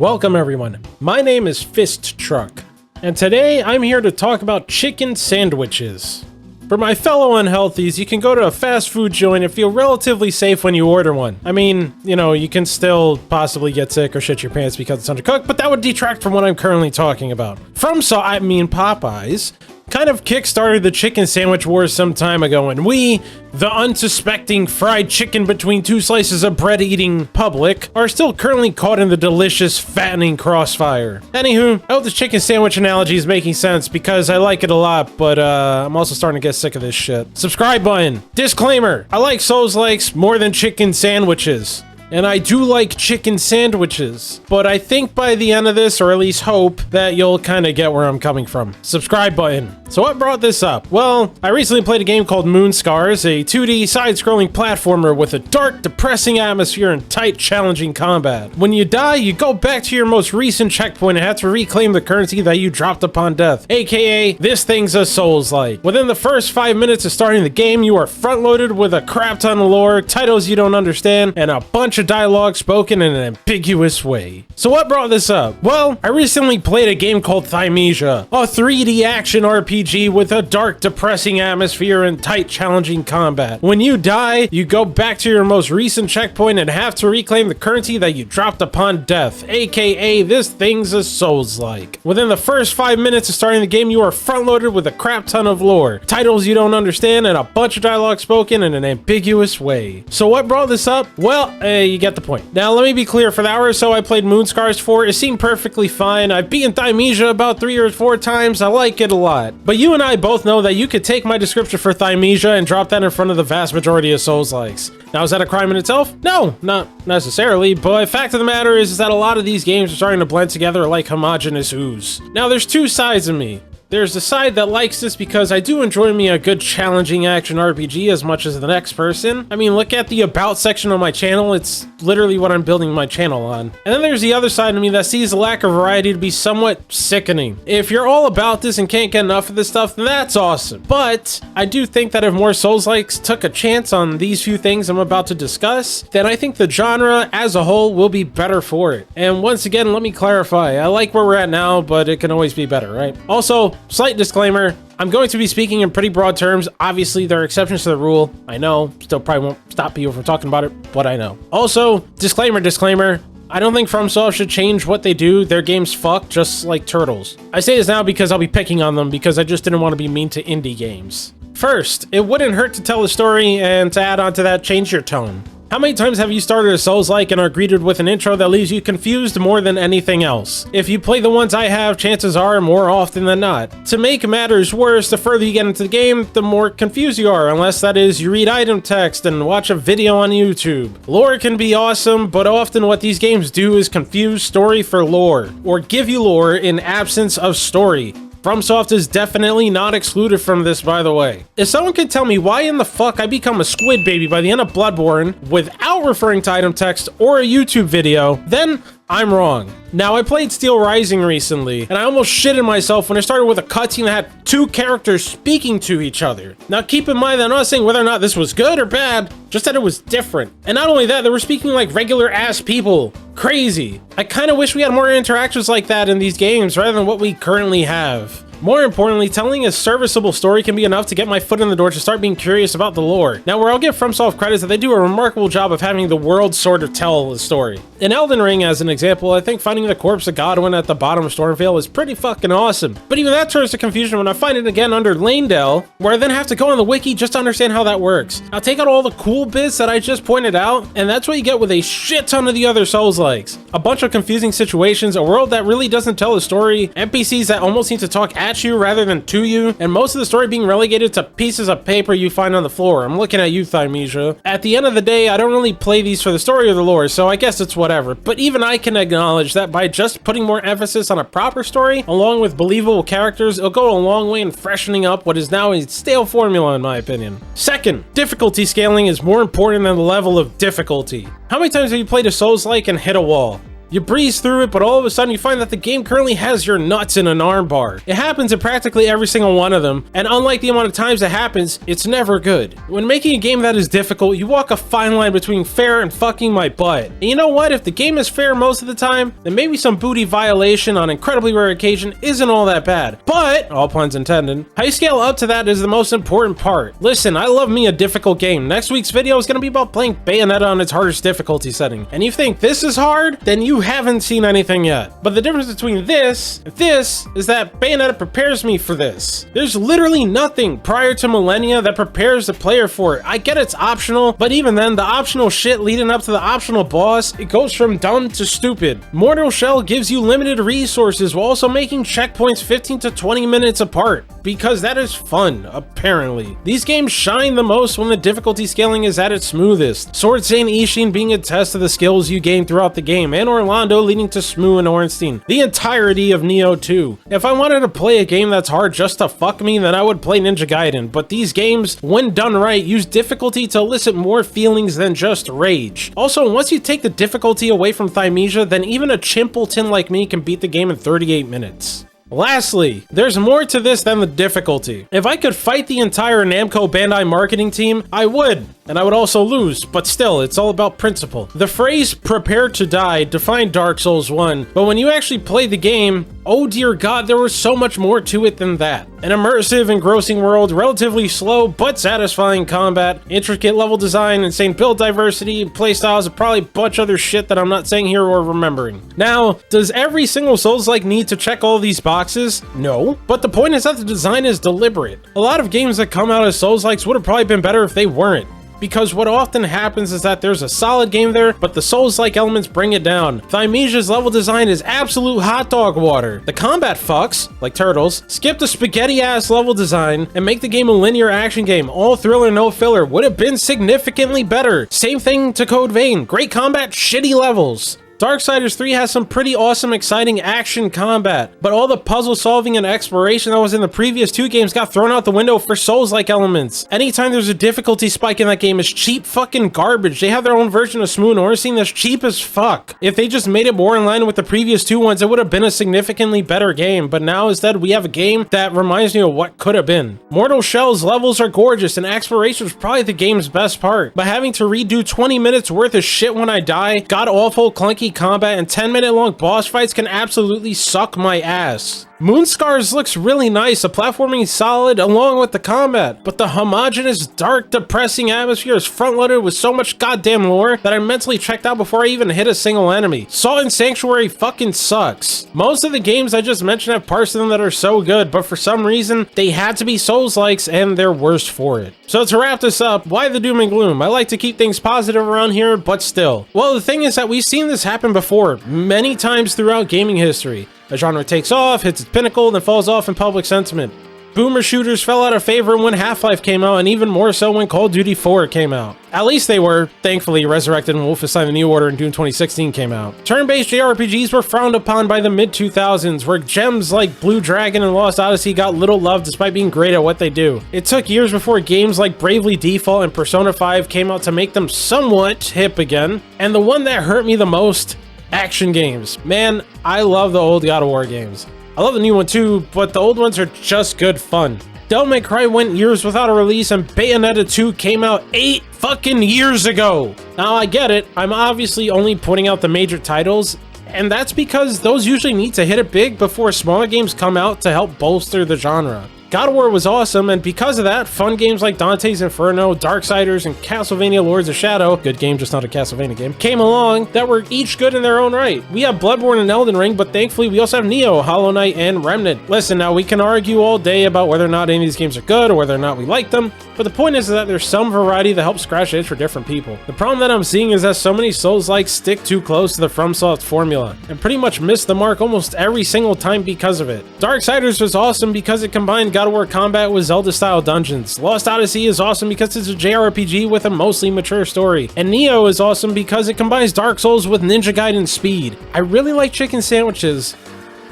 Welcome everyone, my name is Fist Truck, and today I'm here to talk about chicken sandwiches. For my fellow unhealthies, you can go to a fast food joint and feel relatively safe when you order one. I mean, you can still possibly get sick or shit your pants because it's undercooked, but that would detract from what I'm currently talking about. Popeyes kind of kickstarted the chicken sandwich wars some time ago, and we, the unsuspecting fried chicken between two slices of bread-eating public, are still currently caught in the delicious, fattening crossfire. Anywho, I hope this chicken sandwich analogy is making sense because I like it a lot, but I'm also starting to get sick of this shit. Subscribe button. Disclaimer, I like Soulslikes more than chicken sandwiches. And I do like chicken sandwiches, but I think by the end of this, or at least hope, that you'll kind of get where I'm coming from. Subscribe button. So what brought this up? Well, I recently played a game called Moonscars, a 2D side-scrolling platformer with a dark, depressing atmosphere and tight, challenging combat. When you die, you go back to your most recent checkpoint and have to reclaim the currency that you dropped upon death, aka this thing's a Soulslike. Within the first 5 minutes of starting the game, you are front-loaded with a crap ton of lore, titles you don't understand, and a bunch of dialogue spoken in an ambiguous way. So what brought this up? Well, I recently played a game called Thymesia, a 3D action RPG with a dark, depressing atmosphere and tight, challenging combat. When you die, you go back to your most recent checkpoint and have to reclaim the currency that you dropped upon death, aka this thing's a Souls-like. Within the first 5 minutes of starting the game, you are front-loaded with a crap ton of lore, titles you don't understand, and a bunch of dialogue spoken in an ambiguous way. So what brought this up? Well, you get the point. Now, let me be clear, for the hour or so I played Moonscars for, it seemed perfectly fine. I've beaten Thymesia about 3 or 4 times. I like it a lot. But you and I both know that you could take my description for Thymesia and drop that in front of the vast majority of Soulslikes. Now, is that a crime in itself? No, not necessarily, but fact of the matter is that a lot of these games are starting to blend together like homogeneous ooze. Now, there's two sides of me. There's the side that likes this because I do enjoy me a good challenging action RPG as much as the next person. I mean, look at the about section on my channel. It's literally what I'm building my channel on. And then there's the other side of me that sees the lack of variety to be somewhat sickening. If you're all about this and can't get enough of this stuff, then that's awesome. But I do think that if more Soulslikes took a chance on these few things I'm about to discuss, then I think the genre as a whole will be better for it. And once again, let me clarify. I like where we're at now, but it can always be better, right? Also, slight disclaimer, I'm going to be speaking in pretty broad terms. Obviously, there are exceptions to the rule. I know, still probably won't stop people from talking about it, but I know. Also, disclaimer, I don't think FromSoft should change what they do. Their games fuck just like Turtles. I say this now because I'll be picking on them because I just didn't want to be mean to indie games. First, it wouldn't hurt to tell a story, and to add on to that, change your tone. How many times have you started a Souls-like and are greeted with an intro that leaves you confused more than anything else? If you play the ones I have, chances are more often than not. To make matters worse, the further you get into the game, the more confused you are, unless that is you read item text and watch a video on YouTube. Lore can be awesome, but often what these games do is confuse story for lore, or give you lore in absence of story. FromSoft is definitely not excluded from this, by the way. If someone could tell me why in the fuck I become a squid baby by the end of Bloodborne without referring to item text or a YouTube video, then I'm wrong. Now, I played Steel Rising recently, and I almost shitted myself when I started with a cutscene that had 2 characters speaking to each other. Now, keep in mind that I'm not saying whether or not this was good or bad, just that it was different. And not only that, they were speaking like regular-ass people. Crazy. I kind of wish we had more interactions like that in these games rather than what we currently have. More importantly, telling a serviceable story can be enough to get my foot in the door to start being curious about the lore. Now, where I'll give FromSoft credit that they do a remarkable job of having the world sort of tell the story. In Elden Ring, as an example, I think finding the corpse of Godwyn at the bottom of Stormvale is pretty fucking awesome. But even that turns to confusion when I find it again under Lanedale, where I then have to go on the wiki just to understand how that works. I'll take out all the cool bits that I just pointed out, and that's what you get with a shit ton of the other Souls-likes. A bunch of confusing situations, a world that really doesn't tell a story, NPCs that almost seem to talk at you rather than to you, and most of the story being relegated to pieces of paper you find on the floor. I'm looking at you, Thymesia. At the end of the day, I don't really play these for the story or the lore, so I guess it's whatever. But even I can acknowledge that by just putting more emphasis on a proper story, along with believable characters, it'll go a long way in freshening up what is now a stale formula, in my opinion. Second, difficulty scaling is more important than the level of difficulty. How many times have you played a Souls-like and hit a wall? You breeze through it, but all of a sudden you find that the game currently has your nuts in an armbar. It happens in practically every single one of them, and unlike the amount of times it happens, it's never good. When making a game that is difficult, you walk a fine line between fair and fucking my butt. And you know what? If the game is fair most of the time, then maybe some booty violation on incredibly rare occasion isn't all that bad. But, all puns intended, how you scale up to that is the most important part. Listen, I love me a difficult game. Next week's video is going to be about playing Bayonetta on its hardest difficulty setting. And you think this is hard? Then you haven't seen anything yet. But the difference between this and this is that Bayonetta prepares me for this. There's literally nothing prior to Millennia that prepares the player for it. I get it's optional, but even then, the optional shit leading up to the optional boss, it goes from dumb to stupid. Mortal Shell gives you limited resources while also making checkpoints 15 to 20 minutes apart, because that is fun, apparently. These games shine the most when the difficulty scaling is at its smoothest. Sword Saint Ishin being a test of the skills you gain throughout the game, and Orlando leading to Smoo and Ornstein. The entirety of Nioh 2. If I wanted to play a game that's hard just to fuck me, then I would play Ninja Gaiden, but these games, when done right, use difficulty to elicit more feelings than just rage. Also, once you take the difficulty away from Thymesia, then even a chimpleton like me can beat the game in 38 minutes. Lastly, there's more to this than the difficulty. If I could fight the entire Namco Bandai marketing team, I would. And I would also lose, but still, it's all about principle. The phrase "prepare to die" defined Dark Souls 1, but when you actually play the game, oh dear god, there was so much more to it than that. An immersive, engrossing world, relatively slow but satisfying combat, intricate level design, insane build diversity, playstyles, and probably a bunch of other shit that I'm not saying here or remembering. Now, does every single Souls-like need to check all these boxes? No, but the point is that the design is deliberate. A lot of games that come out as Souls-likes would have probably been better if they weren't. Because what often happens is that there's a solid game there, but the Souls-like elements bring it down. Thymesia's level design is absolute hot dog water. The combat fucks, like turtles, skip the spaghetti-ass level design, and make the game a linear action game. All thriller, no filler. Would have been significantly better. Same thing to Code Vein. Great combat, shitty levels. Darksiders 3 has some pretty awesome, exciting action combat, but all the puzzle solving and exploration that was in the previous two games got thrown out the window for Souls-like elements. Anytime there's a difficulty spike in that game, it's cheap fucking garbage. They have their own version of Smoo and Ornstein that's cheap as fuck. If they just made it more in line with the previous two ones, it would have been a significantly better game, but now instead we have a game that reminds me of what could have been. Mortal Shell's levels are gorgeous, and exploration is probably the game's best part, but having to redo 20 minutes worth of shit when I die, god-awful, clunky combat, and 10-minute long boss fights can absolutely suck my ass. Moonscars looks really nice, the platforming is solid along with the combat, but the homogeneous, dark, depressing atmosphere is front-loaded with so much goddamn lore that I mentally checked out before I even hit a single enemy. Salt and Sanctuary fucking sucks. Most of the games I just mentioned have parts of them that are so good, but for some reason, they had to be Souls-likes and they're worse for it. So to wrap this up, why the doom and gloom? I like to keep things positive around here, but still. Well, the thing is that we've seen this happen before, many times throughout gaming history. A genre takes off, hits its pinnacle, then falls off in public sentiment. Boomer shooters fell out of favor when Half-Life came out, and even more so when Call of Duty 4 came out. At least they were, thankfully, resurrected when Wolfenstein The New Order and Doom 2016 came out. Turn-based JRPGs were frowned upon by the mid-2000s, where gems like Blue Dragon and Lost Odyssey got little love despite being great at what they do. It took years before games like Bravely Default and Persona 5 came out to make them somewhat hip again. And the one that hurt me the most? Action games. Man, I love the old God of War games. I love the new one too, but the old ones are just good fun. Devil May Cry went years without a release, and Bayonetta 2 came out 8 fucking years ago. Now I get it, I'm obviously only pointing out the major titles, and that's because those usually need to hit it big before smaller games come out to help bolster the genre. God of War was awesome, and because of that, fun games like Dante's Inferno, Darksiders, and Castlevania Lords of Shadow, good game, just not a Castlevania game, came along that were each good in their own right. We have Bloodborne and Elden Ring, but thankfully we also have Nioh, Hollow Knight, and Remnant. Listen, now we can argue all day about whether or not any of these games are good or whether or not we like them, but the point is that there's some variety that helps scratch the itch for different people. The problem that I'm seeing is that so many Souls-likes stick too close to the FromSoft formula, and pretty much miss the mark almost every single time because of it. Darksiders was awesome because it combined God of War combat with Zelda-style dungeons. Lost Odyssey is awesome because it's a JRPG with a mostly mature story. And Nioh is awesome because it combines Dark Souls with Ninja Gaiden speed. I really like chicken sandwiches,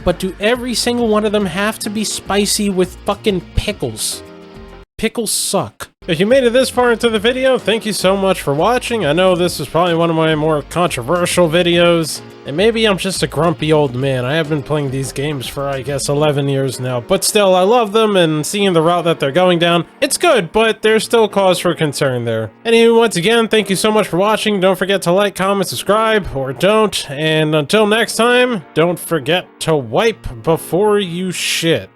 but do every single one of them have to be spicy with fucking pickles? Pickles suck. If you made it this far into the video, thank you so much for watching. I know this is probably one of my more controversial videos, and maybe I'm just a grumpy old man. I have been playing these games for, I guess, 11 years now, but still, I love them, and seeing the route that they're going down, it's good, but there's still cause for concern there. Anyway, once again, thank you so much for watching. Don't forget to like, comment, subscribe, or don't, and until next time, don't forget to wipe before you shit.